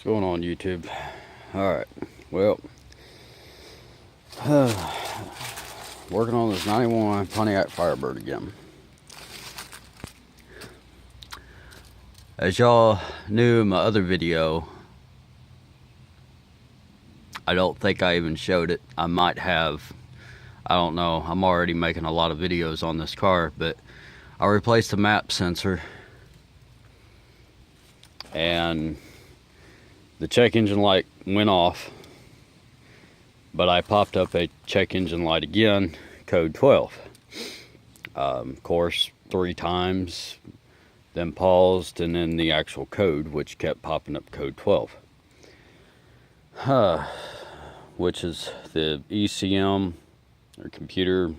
What's going on, YouTube? Alright, well, working on this 91 Pontiac Firebird again. As y'all knew in my other video, I don't think I even showed it. I might have. I don't know. I'm already making a lot of videos on this car, but I replaced the map sensor. And the check engine light went off, but I popped up a check engine light again, code 12. Of course, 3 times, then paused, and then the actual code, which kept popping up code 12. Which is the ECM or computer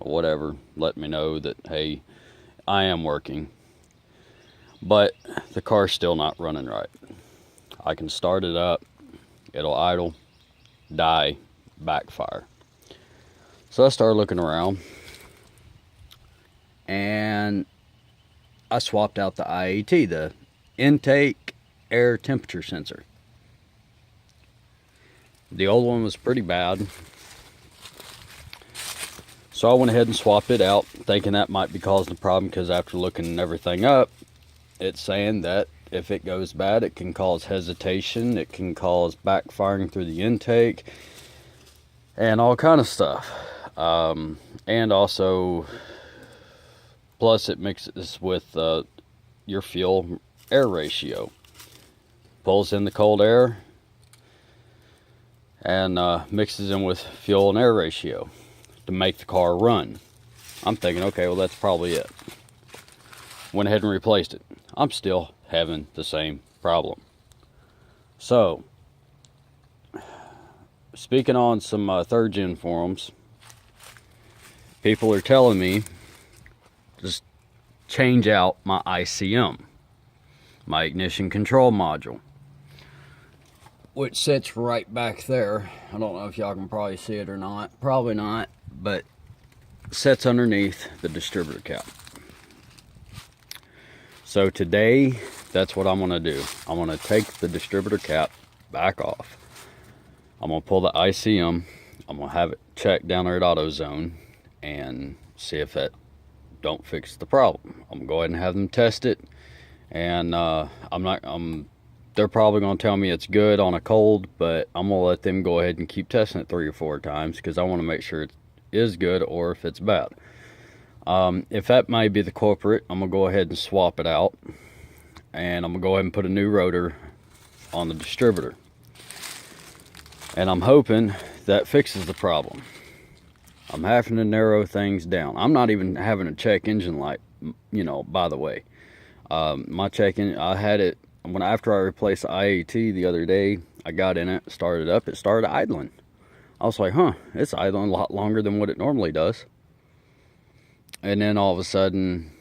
or whatever, let me know that, hey, I am working. But the car's still not running right. I can start it up, it'll idle, die, backfire. So I started looking around, and I swapped out the IAT, the intake air temperature sensor. The old one was pretty bad, so I went ahead and swapped it out, thinking that might be causing the problem, because after looking everything up, it's saying that if it goes bad, it can cause hesitation, it can cause backfiring through the intake, and all kind of stuff. And also, plus it mixes with your fuel air ratio. Pulls in the cold air and mixes in with fuel and air ratio to make the car run. I'm thinking, okay, well, that's probably it. Went ahead and replaced it. I'm still having the same problem. So, speaking on some third gen forums, people are telling me just change out my ICM, my ignition control module, which sits right back there. I don't know if y'all can probably see it or not. Probably not, but sits underneath the distributor cap. So today, that's what I'm going to do. I'm going to take the distributor cap back off. I'm going to pull the ICM. I'm going to have it checked down there at AutoZone and see if that don't fix the problem. I'm going to go ahead and have them test it. And they're probably going to tell me it's good on a cold, but I'm going to let them go ahead and keep testing it 3 or 4 times, because I want to make sure it is good or if it's bad. If that might be the culprit, I'm going to go ahead and swap it out. And I'm going to go ahead and put a new rotor on the distributor. And I'm hoping that fixes the problem. I'm having to narrow things down. I'm not even having a check engine light, you know, by the way. My check engine, I had it, after I replaced the IAT the other day, I got in it, started up, it started idling. I was like, huh, it's idling a lot longer than what it normally does. And then all of a sudden,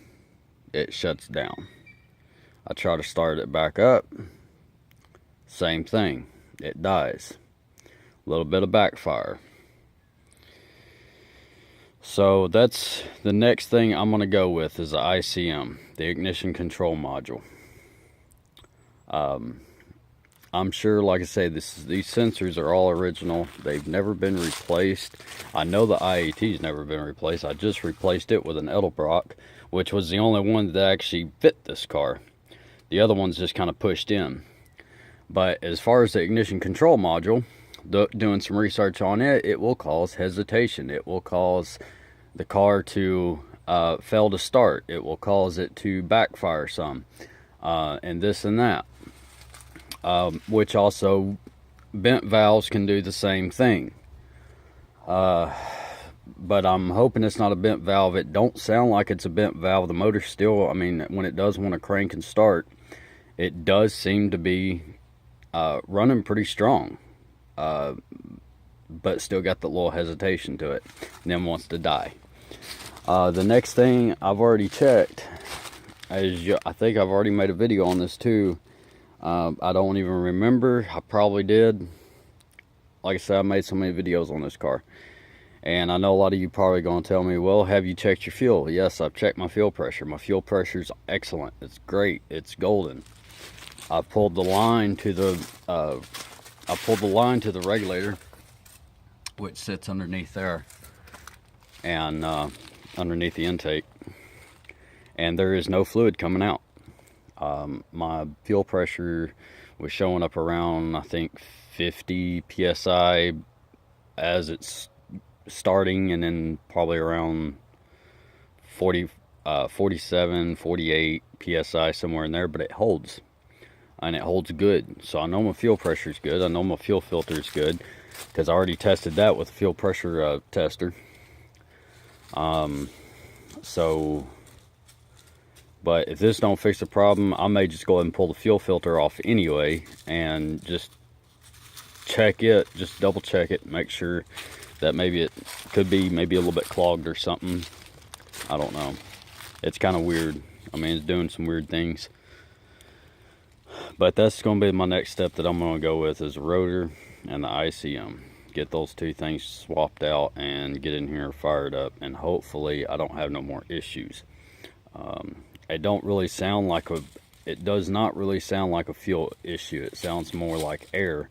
it shuts down. I try to start it back up. Same thing. It dies. A little bit of backfire. So that's the next thing I'm going to go with is the ICM, the ignition control module. I'm sure, like I say, these sensors are all original. They've never been replaced. I know the IAT's never been replaced. I just replaced it with an Edelbrock, which was the only one that actually fit this car. The other one's just kind of pushed in. But as far as the ignition control module, doing some research on it, it will cause hesitation. It will cause the car to fail to start. It will cause it to backfire some, and this and that. Which also, bent valves can do the same thing. But I'm hoping it's not a bent valve. It don't sound like it's a bent valve. The motor still, I mean, when it does want to crank and start, it does seem to be running pretty strong. But still got the little hesitation to it, and then wants to die. The next thing I've already checked, I think I've already made a video on this too. I don't even remember. I probably did. Like I said, I made so many videos on this car, and I know a lot of you probably going to tell me, well, have you checked your fuel? Yes, I've checked my fuel pressure. My fuel pressure is excellent. It's great. It's golden. I pulled the line to the regulator, which sits underneath there, and underneath the intake, and there is no fluid coming out. My fuel pressure was showing up around, I think, 50 psi as it's starting, and then probably around 47, 48 psi, somewhere in there, but it holds. And it holds good. So I know my fuel pressure is good. I know my fuel filter is good, because I already tested that with a fuel pressure tester. But if this don't fix the problem, I may just go ahead and pull the fuel filter off anyway and just check it, just double check it, make sure that maybe it could be maybe a little bit clogged or something. I don't know. It's kind of weird. I mean, it's doing some weird things. But that's going to be my next step that I'm going to go with, is the rotor and the ICM. Get those two things swapped out and get in here fired up, and hopefully I don't have no more issues. It don't really sound like it does not really sound like a fuel issue. It sounds more like air,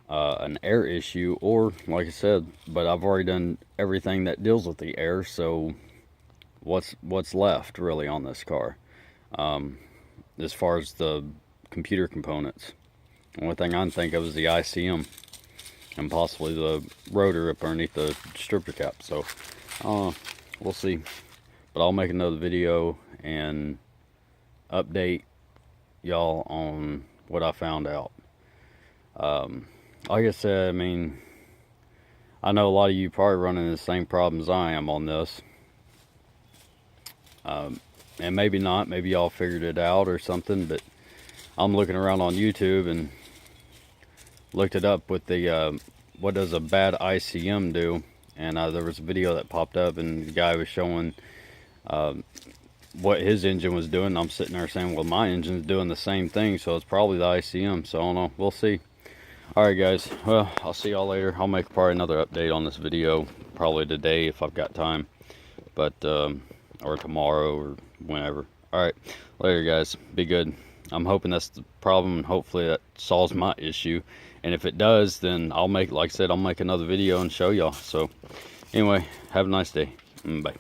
an air issue, or like I said, but I've already done everything that deals with the air, so what's left really on this car? As far as the computer components, the only thing I can think of is the ICM and possibly the rotor up underneath the distributor cap. So we'll see, but I'll make another video and update y'all on what I found out. Like I said, I mean, I know a lot of you probably running the same problems I am on this, and maybe not, maybe y'all figured it out or something, but I'm looking around on YouTube and looked it up with the what does a bad ICM do, and there was a video that popped up, and the guy was showing what his engine was doing. I'm sitting there saying, well, my engine's doing the same thing, so it's probably the ICM. So I don't know, we'll see. Alright guys, well, I'll see y'all later. I'll make probably another update on this video probably today if I've got time, but or tomorrow or whenever. Alright, later guys, be good. I'm hoping that's the problem, and hopefully that solves my issue, and if it does, then I'll make, like I said, I'll make another video and show y'all. So anyway, have a nice day. Bye.